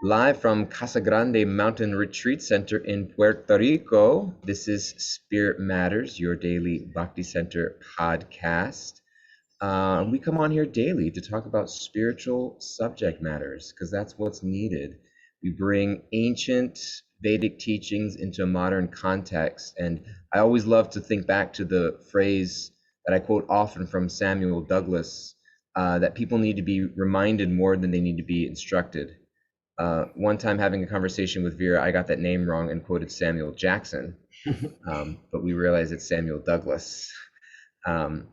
Live from Casa Grande Mountain Retreat Center in Puerto Rico. This is Spirit Matters, your daily Bhakti Center podcast. We come on here daily to talk about spiritual subject matters because that's what's needed. We bring ancient Vedic teachings into a modern context. And I always love to think back to the phrase that I quote often from Samuel Douglas, that people need to be reminded more than they need to be instructed. One time having a conversation with Vira, I got that name wrong and quoted Samuel Jackson, but we realized it's Samuel Douglas. So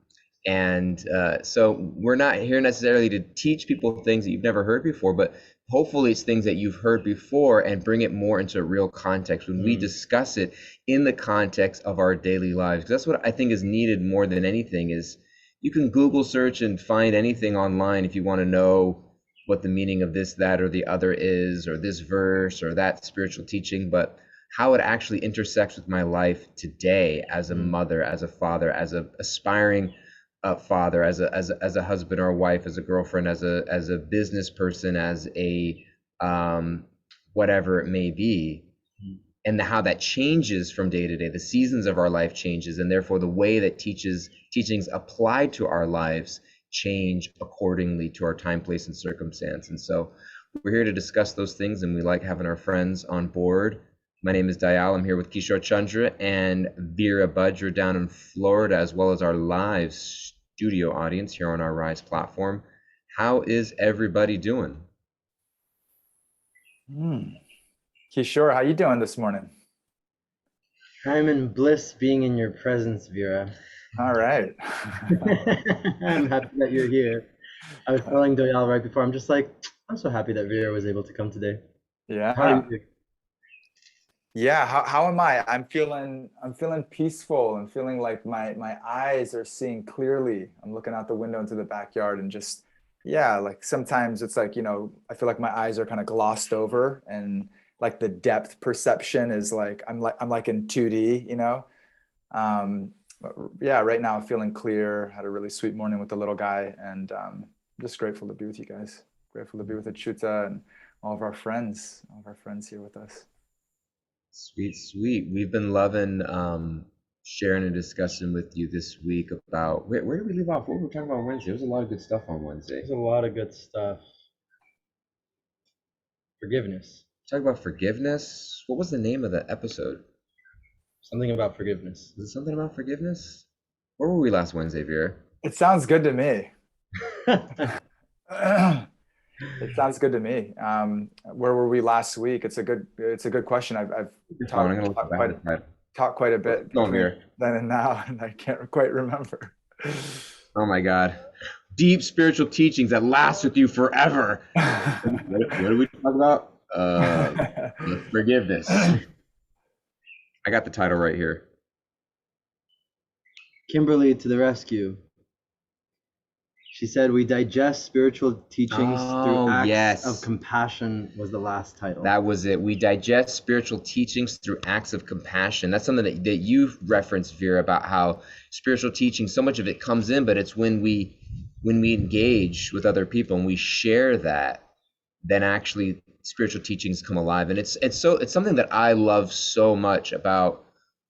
we're not here necessarily to teach people things that you've never heard before, but hopefully it's things that you've heard before and bring it more into a real context when we discuss it in the context of our daily lives. That's what I think is needed more than anything. Is you can Google search and find anything online if you want to know what the meaning of this, that, or the other is, or this verse or that spiritual teaching, but how it actually intersects with my life today as a mother, as a father, as a aspiring father, as a husband or a wife, as a girlfriend, as a business person, as a whatever it may be, and how that changes from day to day. The seasons of our life changes, and therefore the way that teachings applied to our lives change accordingly to our time, place, and circumstance. And so we're here to discuss those things, and we like having our friends on board. My name is Dayal. I'm here with Kishore Chandra and Vira Budger down in Florida, as well as our live studio audience here on our Rise platform. How is everybody doing? Kishore, how you doing this morning? I'm in bliss being in your presence, Vira. All right. I'm happy that you're here. I was telling Doyal right before, I'm just like, I'm so happy that Vira was able to come today. Yeah. How are you? Yeah, how am I? I'm feeling peaceful. I'm feeling like my eyes are seeing clearly. I'm looking out the window into the backyard and just, yeah, like sometimes it's like, I feel like my eyes are kind of glossed over and like the depth perception is like I'm like in 2D, Yeah, right now I'm feeling clear. Had a really sweet morning with the little guy, and I'm just grateful to be with you guys. Grateful to be with Achyuta and all of our friends here with us. Sweet. We've been loving sharing and discussing with you this week about where did we leave off? What were we talking about on Wednesday? There was a lot of good stuff on Wednesday. There's a lot of good stuff. Forgiveness. Talk about forgiveness. What was the name of the episode? Something about forgiveness. Is it something about forgiveness? Where were we last Wednesday, Vera? It sounds good to me. It sounds good to me. Where were we last week? It's a good question. I've talked quite a bit between then and now, and I can't quite remember. Oh my God. Deep spiritual teachings that last with you forever. What did we talk about? Forgiveness. I got the title right here. Kimberly to the rescue. She said, we digest spiritual teachings through acts of compassion was the last title. That was it. We digest spiritual teachings through acts of compassion. That's something that you referenced, Vera, about how spiritual teaching, so much of it comes in, but it's when we engage with other people and we share that, then actually spiritual teachings come alive. And it's something that I love so much about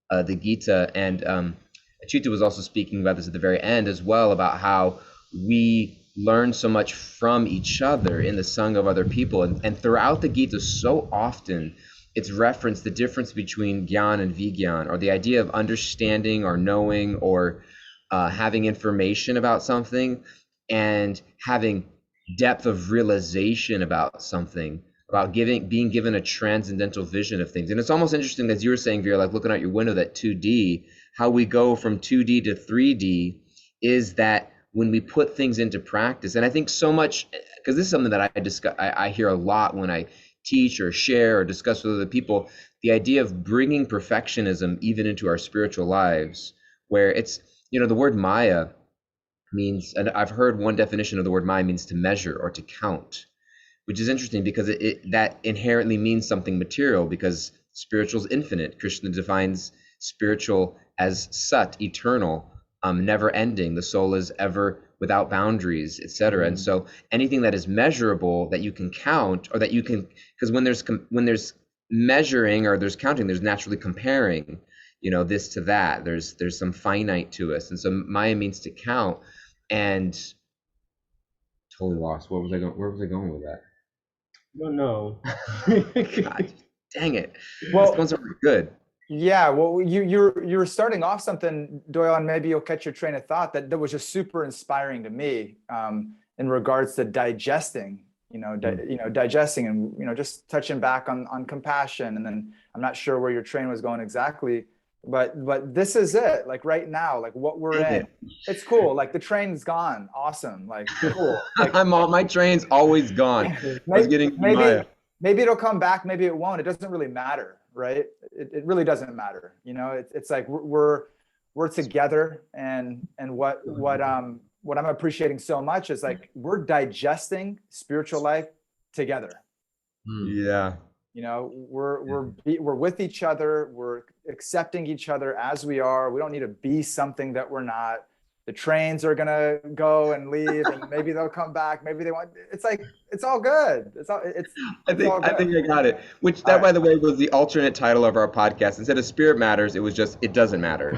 the Gita. And Achyuta was also speaking about this at the very end as well, about how we learn so much from each other in the Sangha of other people. And throughout the Gita, so often it's referenced the difference between Gyan and Vigyan, or the idea of understanding or knowing or having information about something and having depth of realization about something, about being given a transcendental vision of things. And it's almost interesting, as you were saying, Vera, like looking out your window, that 2D, how we go from 2D to 3D is that when we put things into practice. And I think so much, because this is something that I hear a lot when I teach or share or discuss with other people, the idea of bringing perfectionism even into our spiritual lives, where it's, the word Maya means, and I've heard one definition of the word Maya means to measure or to count, which is interesting because that inherently means something material, because spiritual is infinite. Krishna defines spiritual as sat, eternal, never ending. The soul is ever without boundaries, etc. And so anything that is measurable, that you can count, or that you can, because when there's measuring or there's counting, there's naturally comparing, this to that. There's some finite to us. And so Maya means to count. And totally lost. Where was I going with that? No, no. God, dang it. Well, this one's really good. Yeah, well, you're starting off something, Doyle, and maybe you'll catch your train of thought that was just super inspiring to me, in regards to digesting, digesting, and just touching back on compassion. And then I'm not sure where your train was going exactly, but this is it. Like right now, like what we're in, it's cool. Like the train's gone, awesome, like cool. Like my train's always gone. Maybe it'll come back, maybe it won't. It doesn't really matter. Right? It really doesn't matter. It's like we're together, and what I'm appreciating so much is like we're digesting spiritual life together. Yeah. We're with each other. We're accepting each other as we are. We don't need to be something that we're not. The trains are gonna go and leave, and maybe they'll come back. Maybe they want. It's like it's all good. I think I got it. Which that, by the way, was the alternate title of our podcast. Instead of Spirit Matters, it was just It Doesn't Matter.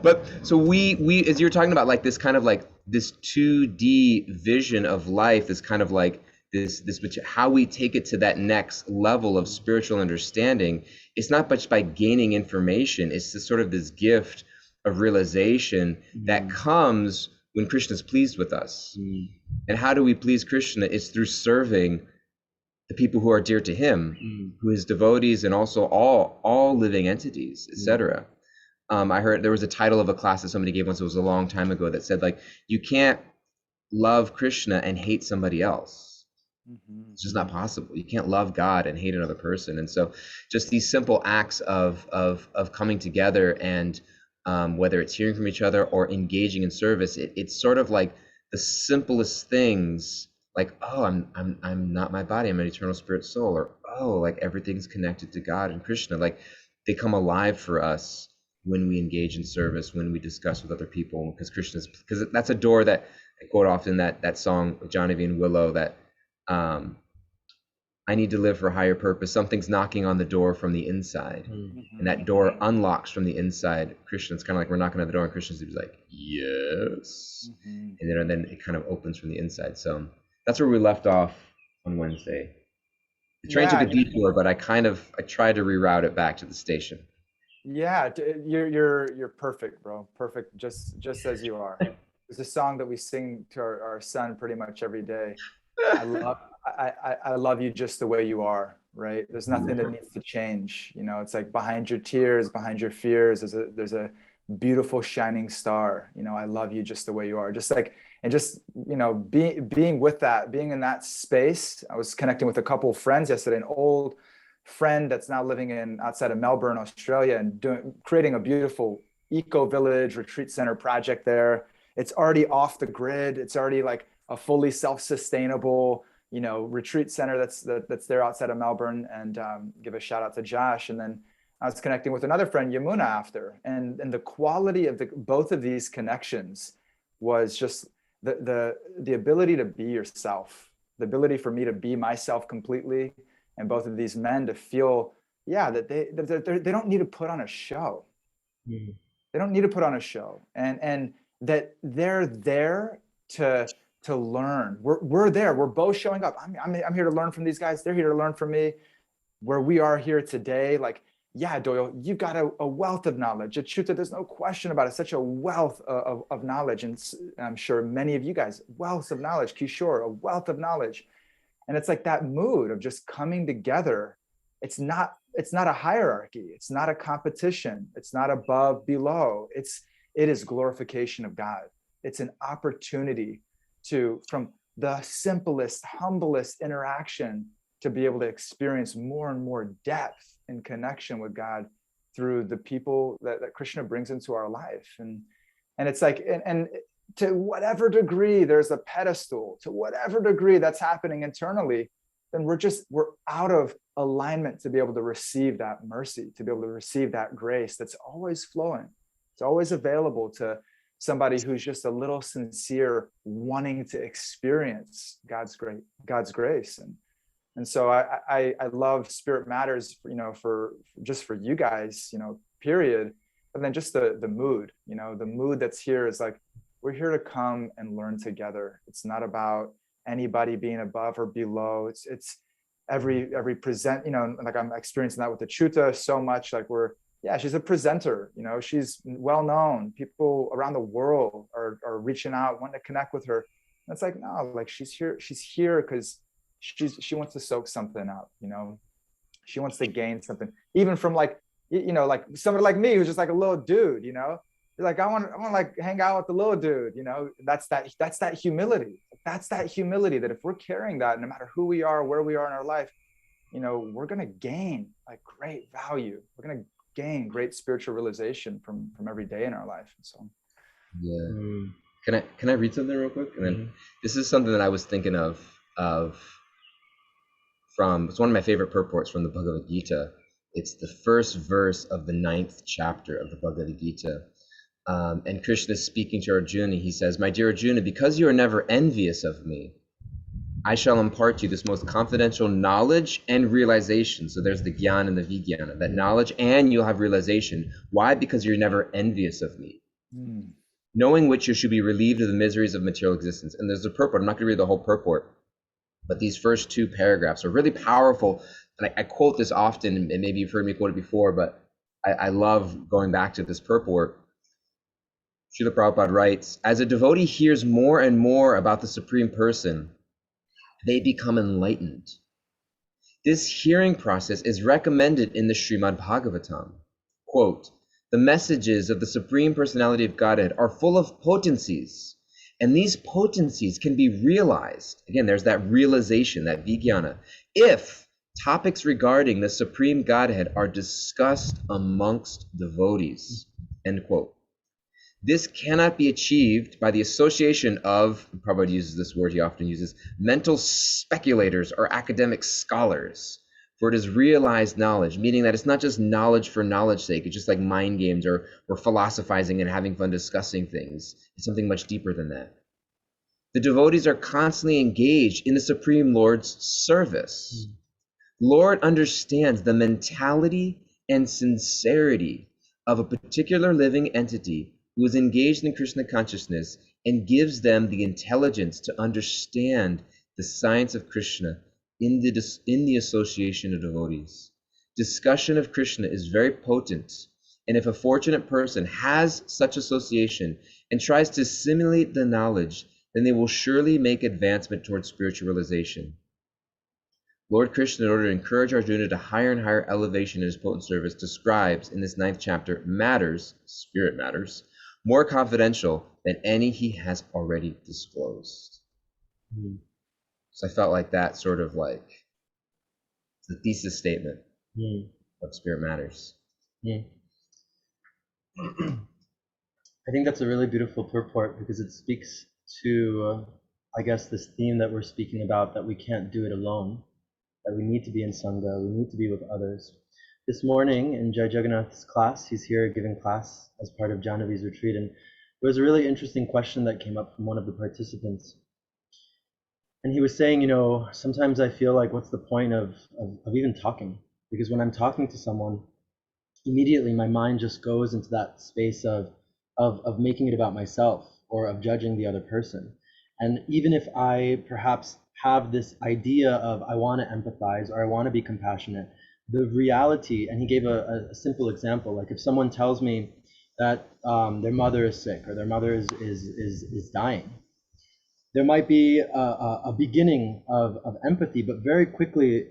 But so we as you're talking about, like this kind of like this 2D vision of life, is kind of like this how we take it to that next level of spiritual understanding. It's not much by gaining information. It's just sort of this gift of realization that comes when Krishna is pleased with us. And how do we please Krishna? It's through serving the people who are dear to him, who his devotees, and also all living entities, etc. I heard there was a title of a class that somebody gave once, it was a long time ago, that said, like, you can't love Krishna and hate somebody else. It's just not possible. You can't love God and hate another person. And so just these simple acts of coming together, and whether it's hearing from each other or engaging in service, it's sort of like the simplest things, like, oh, I'm not my body, I'm an eternal spirit soul, or oh, like everything's connected to God and Krishna. Like they come alive for us when we engage in service, when we discuss with other people, because that's a door that I quote often, that song of Johnny and Willow, that I need to live for a higher purpose. Something's knocking on the door from the inside, and that door unlocks from the inside. Krishna's kind of like we're knocking on the door, and Krishna's like, yes, and then it kind of opens from the inside. So that's where we left off on Wednesday. The train took a detour, but I tried to reroute it back to the station. Yeah, you're perfect, bro. Perfect, just as you are. It's a song that we sing to our son pretty much every day. I love you just the way you are, right? There's nothing that needs to change. It's like behind your tears, behind your fears, there's a beautiful shining star. I love you just the way you are. Just like, and just, being with that, being in that space. I was connecting with a couple of friends yesterday, an old friend that's now living outside of Melbourne, Australia, and creating a beautiful eco village retreat center project there. It's already off the grid. It's already like a fully self-sustainable, retreat center that's there outside of Melbourne. And give a shout out to Josh. And then I was connecting with another friend, Yamuna, after, and the quality of both of these connections was just the ability to be yourself, the ability for me to be myself completely, and both of these men to feel, that they don't need to put on a show. They don't need to put on a show, and that they're there to learn. We're there. We're both showing up. I'm here to learn from these guys. They're here to learn from me. Where we are here today, like, Doyle, you got a wealth of knowledge. Achyuta, there's no question about it. Such a wealth of knowledge, and I'm sure many of you guys, wealth of knowledge. Kishore, a wealth of knowledge, and it's like that mood of just coming together. It's not a hierarchy. It's not a competition. It's not above, below. It is glorification of God. It's an opportunity from the simplest, humblest interaction to be able to experience more and more depth and connection with God through the people that Krishna brings into our life. And it's like, and to whatever degree there's a pedestal, to whatever degree that's happening internally, then we're out of alignment to be able to receive that mercy, to be able to receive that grace that's always flowing. It's always available to somebody who's just a little sincere, wanting to experience God's grace. And so I love Spirit Matters, for you guys, period. And then just the mood, the mood that's here is like, we're here to come and learn together. It's not about anybody being above or below. It's every present, like I'm experiencing that with the Chuta so much. Like she's a presenter, she's well known. People around the world are reaching out, wanting to connect with her. And it's like, no, like she's here because she wants to soak something up, she wants to gain something, even from like somebody like me who's just like a little dude, like I want to like hang out with the little dude, that's that humility. That's that humility that if we're carrying that, no matter who we are, where we are in our life, we're going to gain like great value. We're going to gain great spiritual realization from every day in our life. So can I read something real quick? And then this is something that I was thinking of from, it's one of my favorite purports from the Bhagavad Gita. It's the first verse of the 9th chapter of the Bhagavad Gita. And Krishna is speaking to Arjuna. He says, "My dear Arjuna, because you are never envious of me, I shall impart to you this most confidential knowledge and realization." So there's the jnana and the vijnana, that knowledge, and you'll have realization. Why? Because you're never envious of me. Knowing which you should be relieved of the miseries of material existence. And there's a purport. I'm not going to read the whole purport, but these first 2 paragraphs are really powerful. And I quote this often, and maybe you've heard me quote it before, but I love going back to this purport. Srila Prabhupada writes, as a devotee hears more and more about the Supreme Person, they become enlightened. This hearing process is recommended in the Srimad Bhagavatam. Quote, the messages of the Supreme Personality of Godhead are full of potencies, and these potencies can be realized. Again, there's that realization, that vijnana, if topics regarding the Supreme Godhead are discussed amongst devotees, end quote. This cannot be achieved by the association of, Prabhupada uses this word he often uses, mental speculators or academic scholars, for it is realized knowledge, meaning that it's not just knowledge for knowledge's sake. It's just like mind games or philosophizing and having fun discussing things. It's something much deeper than that. The devotees are constantly engaged in the Supreme Lord's service. Lord understands the mentality and sincerity of a particular living entity who is engaged in Krishna consciousness and gives them the intelligence to understand the science of Krishna in the association of devotees. Discussion of Krishna is very potent, and if a fortunate person has such association and tries to assimilate the knowledge, then they will surely make advancement towards spiritual realization. Lord Krishna, in order to encourage Arjuna to higher and higher elevation in his potent service, describes in this 9th chapter matters, spirit matters, more confidential than any he has already disclosed. So I felt like that sort of like the thesis statement of Spirit Matters. I think that's a really beautiful purport because it speaks to, I guess, this theme that we're speaking about, that we can't do it alone, that we need to be in Sangha, we need to be with others. This morning in Jai Jagannath's class, he's here giving class as part of Jahnavi's retreat, and there was a really interesting question that came up from one of the participants. And he was saying, sometimes I feel like, what's the point of even talking? Because when I'm talking to someone, immediately my mind just goes into that space of making it about myself or of judging the other person. And even if I perhaps have this idea of I want to empathize or I want to be compassionate, the reality, and he gave a simple example, like if someone tells me that their mother is sick or their mother is dying, there might be a beginning of empathy, but very quickly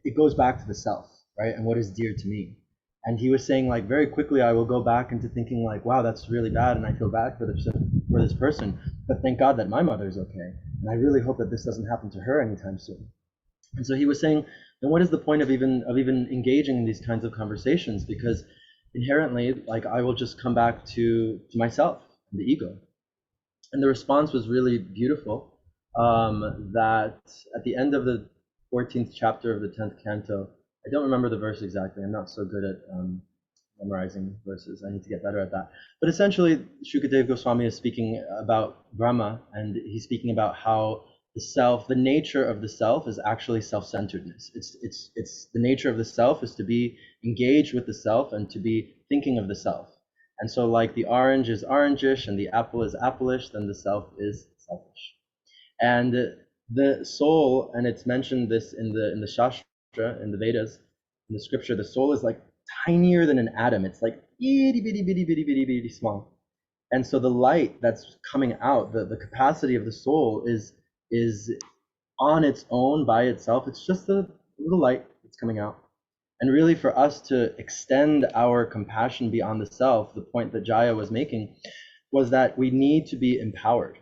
it goes back to the self, right? And what is dear to me. And he was saying, like, very quickly I will go back into thinking like, wow, that's really bad and I feel bad for this person, but thank God that my mother is okay. And I really hope that this doesn't happen to her anytime soon. And so he was saying, then what is the point of even engaging in these kinds of conversations? Because inherently, like, I will just come back to myself and the ego. And the response was really beautiful, that at the end of the 14th chapter of the 10th canto, I don't remember the verse exactly, I'm not so good at memorizing verses. I need to get better at that. But essentially, Shukadev Goswami is speaking about Brahma, and he's speaking about how the self, the nature of the self, is actually self-centeredness. It's the nature of the self is to be engaged with the self and to be thinking of the self. And so, like the orange is orangish and the apple is appleish, then the self is selfish. And the soul, and it's mentioned this in the Shastra, in the Vedas, in the scripture, the soul is like tinier than an atom. It's like itty bitty bitty bitty bitty bitty small. And so the light that's coming out, the capacity of the soul is on its own by itself. It's just a little light that's coming out. And really, for us to extend our compassion beyond the self, the point that Jaya was making was that we need to be empowered.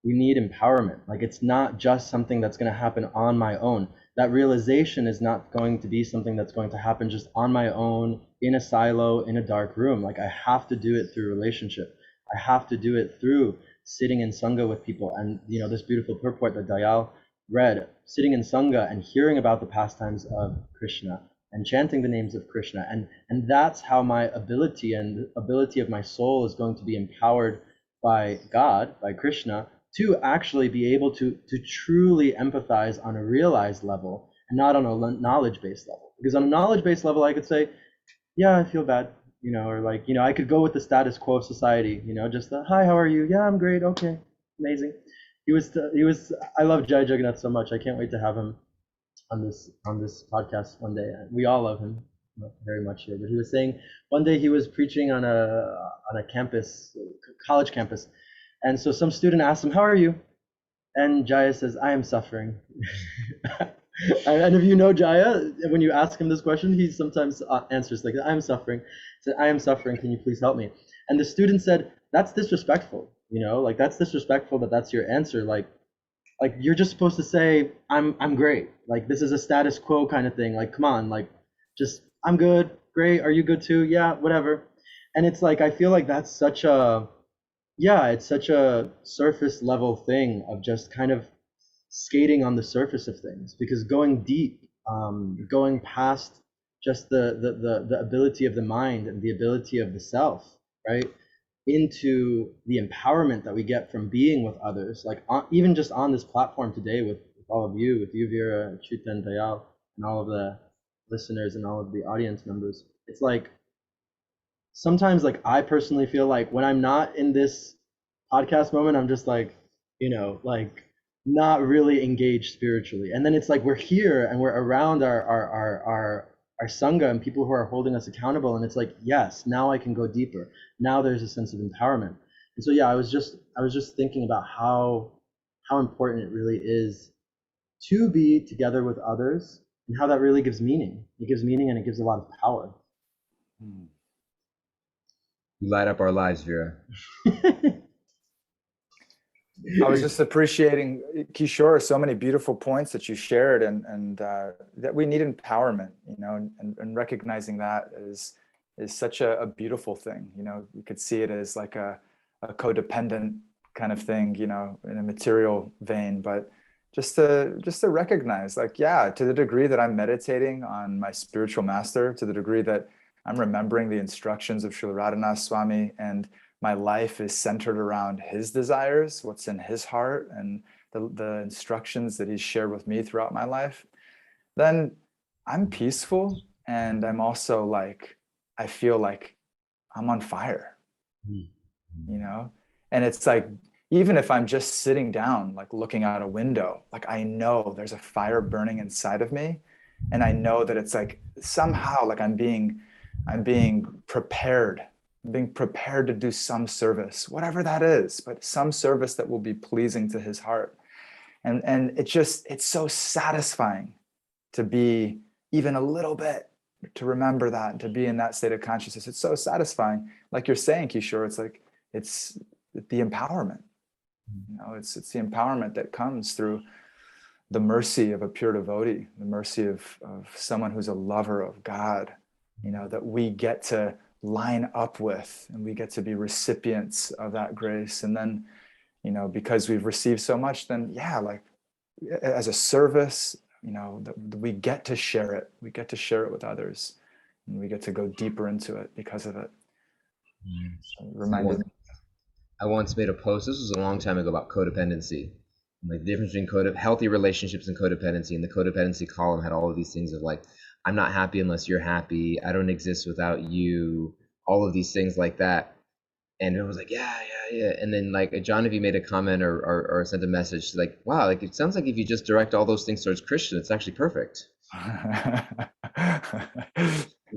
We need empowerment. Like, it's not just something that's going to happen on my own. That realization is not going to be something that's going to happen just on my own, in a silo, in a dark room. Like, I have to do it through relationship. I have to do it through sitting in Sangha with people. And, you know, this beautiful purport that Dayal read, sitting in Sangha and hearing about the pastimes of Krishna and chanting the names of Krishna. And that's how my ability and the ability of my soul is going to be empowered by God, by Krishna, to actually be able to truly empathize on a realized level and not on a knowledge-based level. Because on a knowledge-based level, I could say, yeah, I feel bad, you know, or like, you know, I could go with the status quo of society, you know, just the, hi, how are you? Yeah, I'm great. Okay, amazing. He was, I love Jai Jagannath so much. I can't wait to have him on this podcast one day. We all love him very much here, but he was saying one day he was preaching on a campus, college campus. And so some student asked him, how are you? And Jaya says, I am suffering. And if you know Jaya, when you ask him this question, he sometimes answers like, I'm suffering. He said, I am suffering, can you please help me? And the student said, that's disrespectful, you know, like that's disrespectful that that's your answer. Like you're just supposed to say, I'm great. Like, this is a status quo kind of thing. Like, come on, like, just, I'm good, great, are you good too? Yeah, whatever. And it's like, I feel like that's such a, yeah, it's such a surface level thing of just kind of skating on the surface of things, because going deep, going past just the ability of the mind and the ability of the self, right, into the empowerment that we get from being with others, like even just on this platform today with all of you, with you, Vira, Chuta, and Dayal, and all of the listeners and all of the audience members. It's like, sometimes, like, I personally feel like when I'm not in this podcast moment, I'm just like, you know, like not really engaged spiritually. And then it's like we're here and we're around our sangha and people who are holding us accountable, and it's like, yes, now I can go deeper. Now there's a sense of empowerment. And so yeah, I was just thinking about how important it really is to be together with others, and how that really gives meaning. It gives meaning and it gives a lot of power. You light up our lives, Vira. I was just appreciating, Kishore, so many beautiful points that you shared, and that we need empowerment, you know, and recognizing that is such a beautiful thing. You know, you could see it as like a codependent kind of thing, you know, in a material vein, but just to recognize, like, yeah, to the degree that I'm meditating on my spiritual master, to the degree that I'm remembering the instructions of Srila Radhanath Swami, and my life is centered around his desires, what's in his heart, and the instructions that he's shared with me throughout my life, then I'm peaceful. And I'm also like, I feel like I'm on fire, you know? And it's like, even if I'm just sitting down, like looking out a window, like I know there's a fire burning inside of me. And I know that it's like, somehow, like I'm being prepared, being prepared to do some service, whatever that is, but some service that will be pleasing to his heart. And it's so satisfying to be even a little bit, to remember that and to be in that state of consciousness. It's so satisfying. Like you're saying, Kishore, it's like, it's the empowerment, you know, it's the empowerment that comes through the mercy of a pure devotee, the mercy of someone who's a lover of God, you know, that we get to line up with, and we get to be recipients of that grace. And then, you know, because we've received so much, then yeah, like as a service, you know, we get to share it. We get to share it with others. and we get to go deeper into it because of it. So it I reminded me. once made a post, this was a long time ago, about codependency. Like the difference between healthy relationships and codependency. And the codependency column had all of these things of like, I'm not happy unless you're happy. I don't exist without you. All of these things like that. And it was like, yeah. And then like John, if you made a comment or sent a message like, wow, like it sounds like if you just direct all those things towards Christian, it's actually perfect.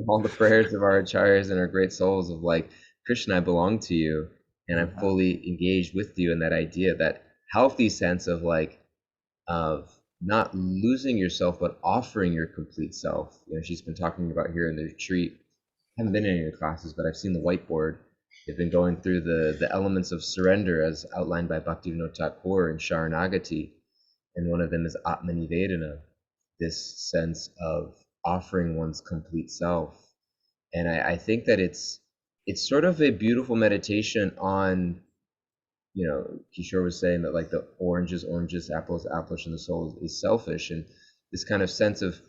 All the prayers of our acharyas and our great souls of like, Krishna, I belong to you, and I'm fully engaged with you in that idea, that healthy sense of like, of not losing yourself, but offering your complete self. You know, she's been talking about here in the retreat. I haven't been in any of the classes, but I've seen the whiteboard. They've been going through the elements of surrender as outlined by Bhaktivinoda Thakur in Sharanagati, and one of them is Atmanivedana, this sense of offering one's complete self. And I think that it's sort of a beautiful meditation on, you know, Kishore was saying that like the orange is oranges, apple is apples, and the soul is selfish. And this kind of sense of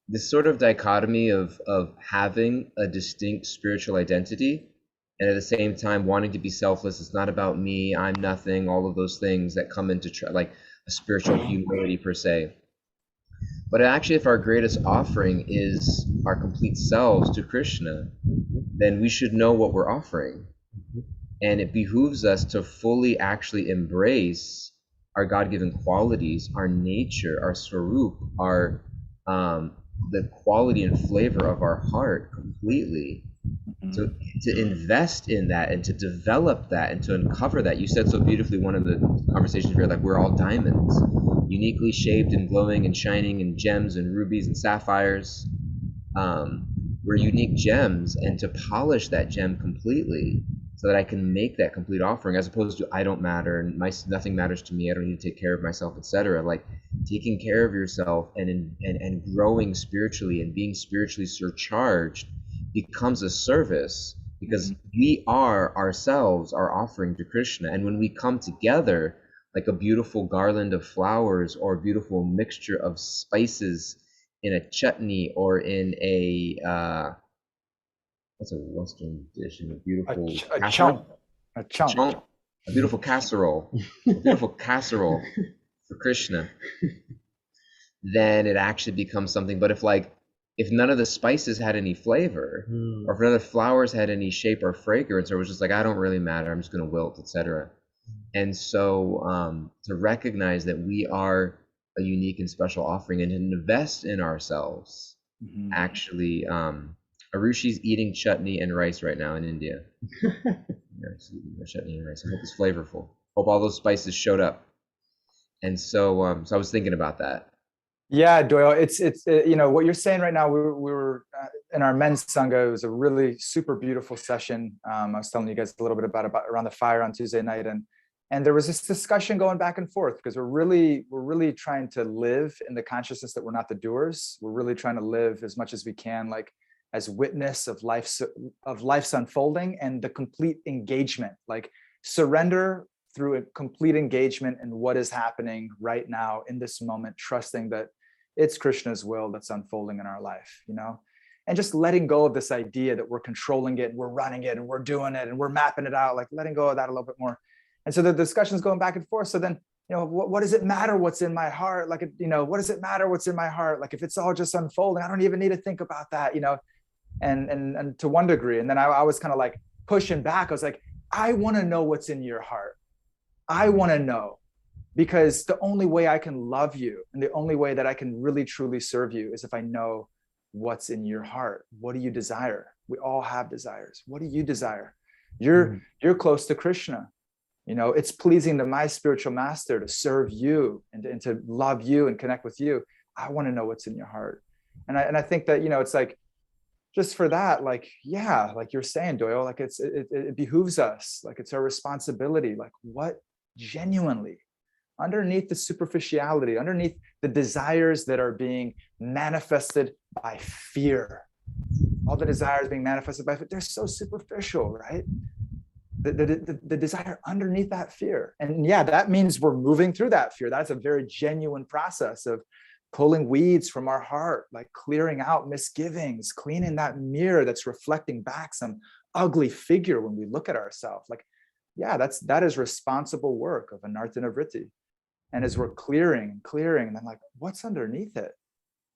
this sort of dichotomy of having a distinct spiritual identity and at the same time wanting to be selfless. It's not about me, I'm nothing, all of those things that come into like a spiritual humility per se. But actually, if our greatest offering is our complete selves to Krishna, then we should know what we're offering. And it behooves us to fully actually embrace our God-given qualities, our nature, our swarup, our the quality and flavor of our heart completely. So to invest in that and to develop that and to uncover that. You said so beautifully, one of the conversations here, like we're all diamonds, uniquely shaped and glowing and shining, and gems and rubies and sapphires. We're unique gems, and to polish that gem completely so that I can make that complete offering, as opposed to I don't matter and nothing matters to me, I don't need to take care of myself, etc. Like taking care of yourself and growing spiritually and being spiritually surcharged becomes a service, because we are ourselves our offering to Krishna. And when we come together like a beautiful garland of flowers or a beautiful mixture of spices in a chutney or in a what's a Western dish, in a beautiful a beautiful casserole, a beautiful casserole for Krishna, then it actually becomes something. But if none of the spices had any flavor, or if none of the flowers had any shape or fragrance, or it was just like, I don't really matter, I'm just going to wilt, etc. And so to recognize that we are a unique and special offering, and to invest in ourselves. Actually, Arushi's eating chutney and rice right now in India. Chutney and rice. I hope it's flavorful. Hope all those spices showed up. And so, so I was thinking about that. Yeah, Doyle, it's you know what you're saying right now. We were in our men's sangha. It was a really super beautiful session. I was telling you guys a little bit about around the fire on Tuesday night, and there was this discussion going back and forth, because we're really trying to live in the consciousness that we're not the doers. We're really trying to live as much as we can, like as witness of life's unfolding, and the complete engagement, like surrender through a complete engagement in what is happening right now in this moment, trusting that it's Krishna's will that's unfolding in our life, you know, and just letting go of this idea that we're controlling it and we're running it and we're doing it and we're mapping it out, like letting go of that a little bit more. And so the discussion's going back and forth. So then, you know, what does it matter what's in my heart? Like, you know, what does it matter what's in my heart? Like if it's all just unfolding, I don't even need to think about that, you know, and to one degree. And then I was kind of like pushing back. I was like, I want to know what's in your heart. I want to know, because the only way I can love you and the only way that I can really truly serve you is if I know what's in your heart. What do you desire? We all have desires. What do you desire? You're close to Krishna. You know, it's pleasing to my spiritual master to serve you and to love you and connect with you. I want to know what's in your heart. And I think that, you know, it's like, just for that, like, yeah, like you're saying, Doyle, like it behooves us, like it's our responsibility, like what genuinely underneath the superficiality, underneath the desires that are being manifested by fear, all the desires being manifested by fear, they're so superficial, right? The desire underneath that fear. And yeah, that means we're moving through that fear. That's a very genuine process of pulling weeds from our heart, like clearing out misgivings, cleaning that mirror that's reflecting back some ugly figure when we look at ourselves. Like, yeah, that is responsible work of anarthana vritti. And as we're clearing, and then like, what's underneath it?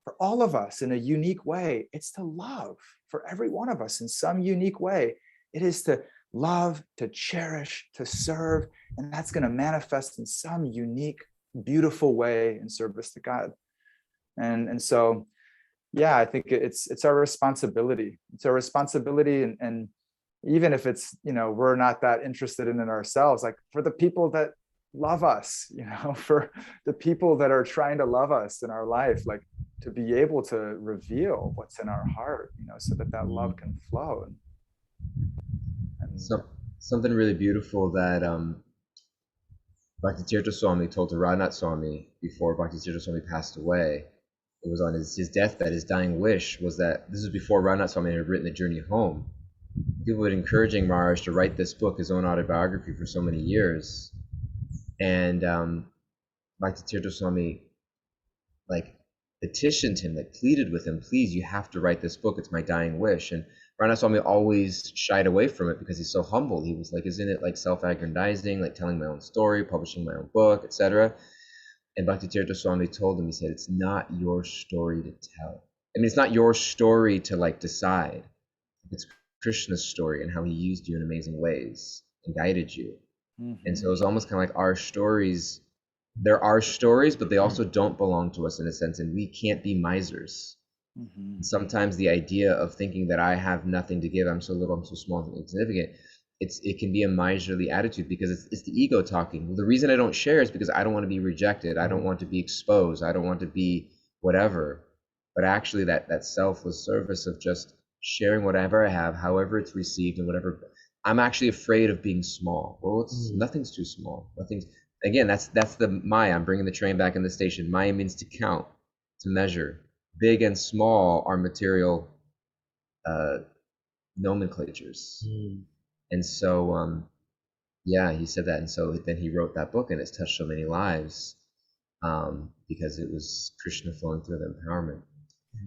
For all of us in a unique way, it's to love. For every one of us in some unique way, it is to love, to cherish, to serve, and that's going to manifest in some unique, beautiful way in service to God. And so, yeah, I think it's our responsibility. It's our responsibility, and even if it's, we're not that interested in it ourselves, like for the people that love us, for the people that are trying to love us in our life, like to be able to reveal what's in our heart, so that love can flow. And So something really beautiful that Bhakti Tirtha Swami told to Radhanath Swami before Bhakti Tirtha Swami passed away. It was on his deathbed. His dying wish was that, this was before Radhanath Swami had written The Journey Home. People were encouraging Maharaj to write this book, his own autobiography, for so many years. And Bhakti Tirtha Swami petitioned him, pleaded with him, please, you have to write this book. It's my dying wish. And Radhanath Swami always shied away from it because he's so humble. He was like, isn't it self-aggrandizing, telling my own story, publishing my own book, etc.? And Bhakti Tirtha Swami told him, he said, it's not your story to tell. I mean, it's not your story to decide. It's Krishna's story and how he used you in amazing ways and guided you. Mm-hmm. And so it was almost kind of like our stories. There are stories, but they also don't belong to us in a sense, and we can't be misers. Mm-hmm. Sometimes the idea of thinking that I have nothing to give, I'm so little, I'm so small, and insignificant, it can be a miserly attitude because it's the ego talking. Well, the reason I don't share is because I don't want to be rejected. I don't want to be exposed. I don't want to be whatever. But actually that selfless service of just sharing whatever I have, however it's received and whatever. I'm actually afraid of being small. Well, nothing's too small. Again, that's the Maya. I'm bringing the train back in the station. Maya means to count, to measure. Big and small are material nomenclatures. And so, he said that. And so then he wrote that book, and it's touched so many lives because it was Krishna flowing through the empowerment.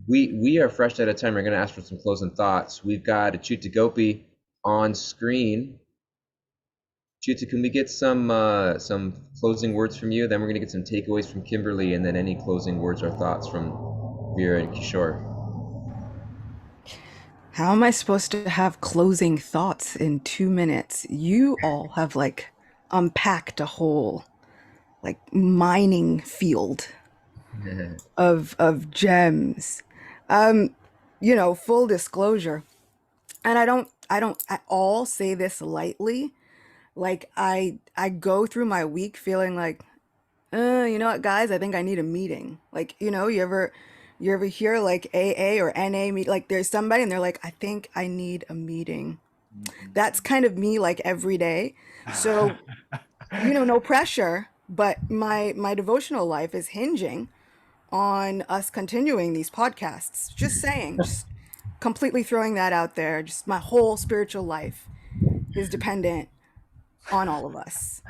We are fresh out of time. We're going to ask for some closing thoughts. We've got Achyuta Gopi on screen. Achyuta, can we get some closing words from you? Then we're going to get some takeaways from Kimberly, and then any closing words or thoughts from Vira and Kishore. How am I supposed to have closing thoughts in 2 minutes? You all have unpacked a whole mining field of gems. Full disclosure, and I don't at all say this lightly. I go through my week feeling you know what, guys, I think I need a meeting. You ever hear AA or NA meet, there's somebody and they're like, I think I need a meeting. Mm-hmm. That's kind of me every day. So, no pressure, but my devotional life is hinging on us continuing these podcasts. Just saying, just completely throwing that out there. Just my whole spiritual life is dependent on all of us.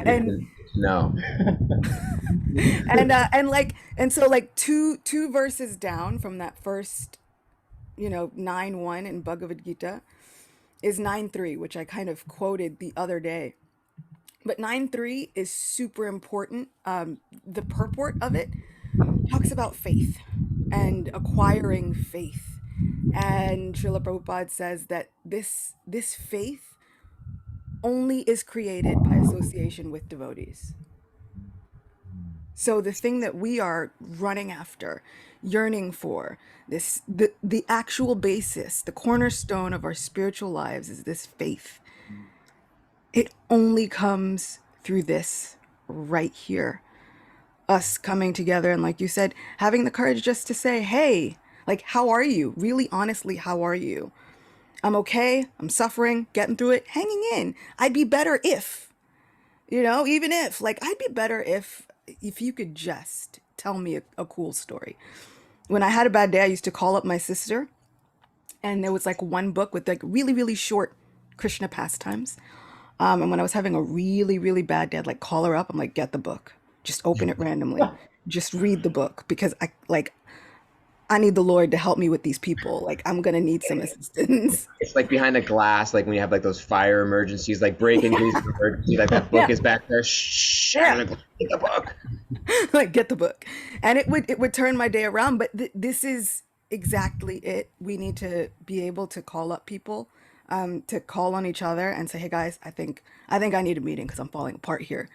And no. and so two verses down from that first 9:1 in Bhagavad Gita is 9:3, which I kind of quoted the other day. But 9:3 is super important. The purport of it talks about faith and acquiring faith. And Srila Prabhupada says that this faith only is created by association with devotees. So the thing that we are running after, yearning for, the actual basis, the cornerstone of our spiritual lives is this faith. It only comes through this right here. Us coming together and, like you said, having the courage just to say, hey, how are you? Really, honestly, how are you? I'm okay. I'm suffering, getting through it, hanging in. I'd be better if, even if, I'd be better if you could just tell me a cool story. When I had a bad day, I used to call up my sister, and there was one book with really, really short Krishna pastimes. And when I was having a really, really bad day, I'd call her up. I'm like, get the book. Just open it randomly. Just read the book, because I need the Lord to help me with these people. Like, I'm gonna need some assistance. It's like behind a glass, like when you have like those fire emergencies, like break-in case of emergency, like that book is back there. Shh, Yeah. I'm gonna go get the book. Like, get the book. And it would turn my day around. But this is exactly it. We need to be able to call up people, to call on each other and say, hey guys, I think I need a meeting because I'm falling apart here.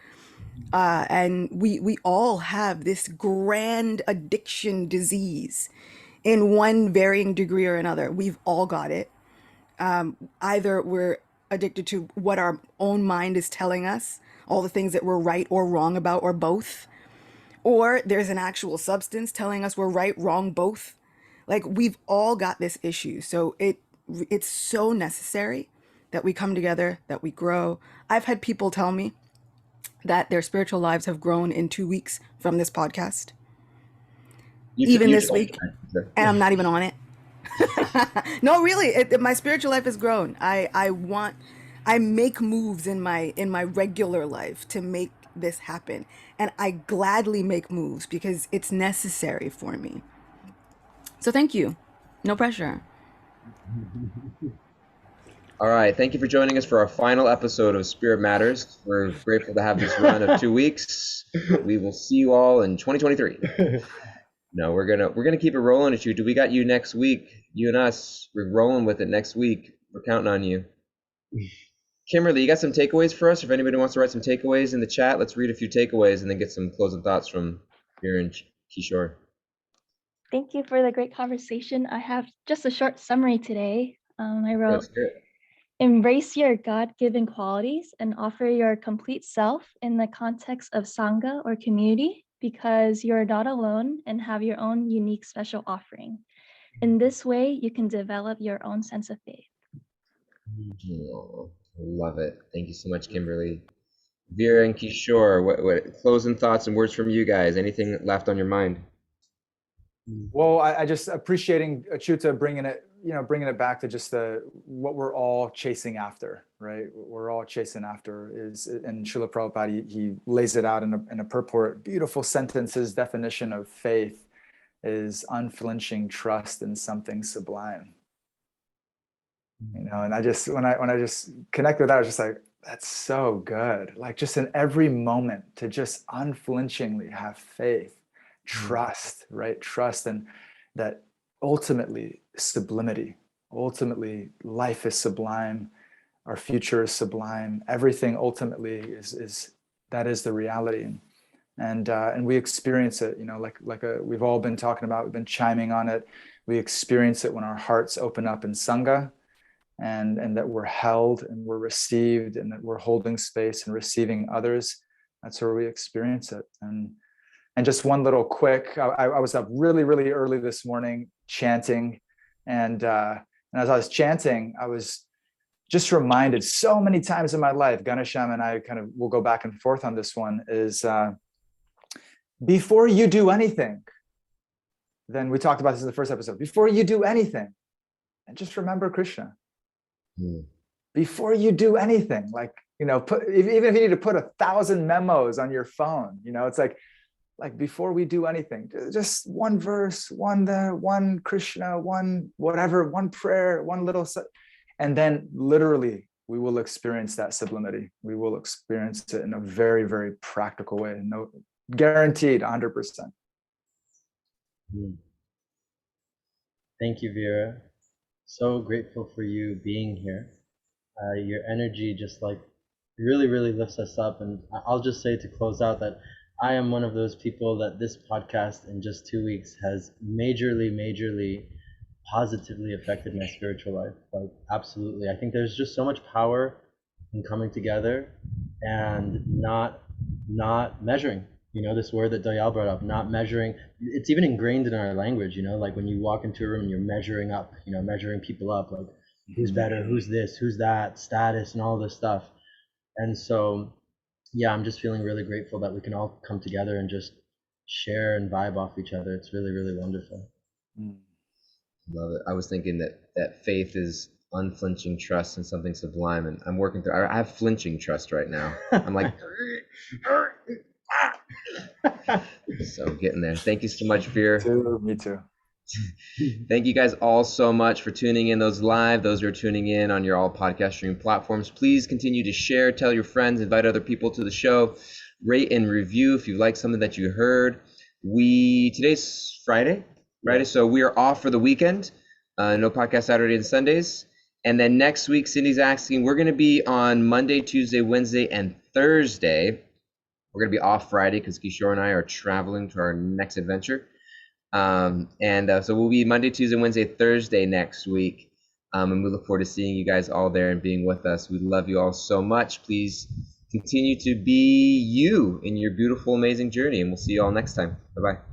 And we all have this grand addiction disease in one varying degree or another. We've all got it. Either we're addicted to what our own mind is telling us, all the things that we're right or wrong about, or both, or there's an actual substance telling us we're right, wrong, both. Like, we've all got this issue. So it's so necessary that we come together, that we grow. I've had people tell me that their spiritual lives have grown in 2 weeks from this podcast, even this week, and I'm not even on it. No, really, my spiritual life has grown. I make moves in my regular life to make this happen, and I gladly make moves because it's necessary for me. So thank you. No pressure. All right, thank you for joining us for our final episode of Spirit Matters. We're grateful to have this run of 2 weeks. We will see you all in 2023. No, we're gonna keep it rolling at you. We got you next week. You and us, we're rolling with it next week. We're counting on you. Kimberly, you got some takeaways for us? If anybody wants to write some takeaways in the chat, let's read a few takeaways and then get some closing thoughts from Vira and Kishore. Thank you for the great conversation. I have just a short summary today. I wrote, embrace your God-given qualities and offer your complete self in the context of Sangha or community, because you're not alone and have your own unique special offering. In this way, you can develop your own sense of faith. Oh, love it. Thank you so much, Kimberly. Vira and Kishore, what closing thoughts and words from you guys? Anything left on your mind? Well, I just appreciating Achyuta bringing it back to just what we're all chasing after, right? We're all chasing after is, and Srila Prabhupada, he lays it out in a purport, beautiful sentence. His definition of faith is unflinching trust in something sublime. And I just, when I just connect with that, I was just like, that's so good. Like, just in every moment to just unflinchingly have faith. Trust, right? Trust, and that ultimately sublimity, ultimately life is sublime, our future is sublime, everything ultimately is that is the reality, and we experience it, we've all been talking about, we've been chiming on it. We experience it when our hearts open up in Sangha, and that we're held and we're received, and that we're holding space and receiving others. That's where we experience it. And just one little quick, I was up really, really early this morning chanting. And as I was chanting, I was just reminded so many times in my life, Ganesham and I kind of will go back and forth on this one, is before you do anything, then we talked about this in the first episode, before you do anything, and just remember Krishna. Before you do anything, like, even if you need to put 1,000 memos on your phone, it's like before we do anything, just one verse, one Krishna, one whatever, one prayer, one little, and then literally we will experience that sublimity. We will experience it in a very, very practical way. No, guaranteed 100%. Thank you, Vira. So grateful for you being here. Your energy just really, really lifts us up. And I'll just say to close out that I am one of those people that this podcast in just 2 weeks has majorly positively affected my spiritual life. Absolutely. I think there's just so much power in coming together and not measuring, this word that Dayal brought up, not measuring. It's even ingrained in our language, like when you walk into a room and you're measuring up, measuring people up, like who's better, who's this, who's that, status and all this stuff. And so yeah, I'm just feeling really grateful that we can all come together and just share and vibe off each other. It's really, really wonderful. Love it. I was thinking that faith is unflinching trust in something sublime, and I'm working through. I have flinching trust right now. I'm like, So getting there. Thank you so much, Vira. Me too. Thank you guys all so much for tuning in those live. Those who are tuning in on your all podcast streaming platforms, please continue to share, tell your friends, invite other people to the show, rate and review if you like something that you heard. Today's Friday, so we are off for the weekend. No podcast Saturday and Sundays. And then next week, Cindy's asking, we're going to be on Monday, Tuesday, Wednesday, and Thursday. We're going to be off Friday because Kishore and I are traveling to our next adventure. So we'll be Monday, Tuesday, Wednesday, Thursday next week. And we look forward to seeing you guys all there and being with us. We love you all so much. Please continue to be you in your beautiful, amazing journey. And we'll see you all next time. Bye-bye.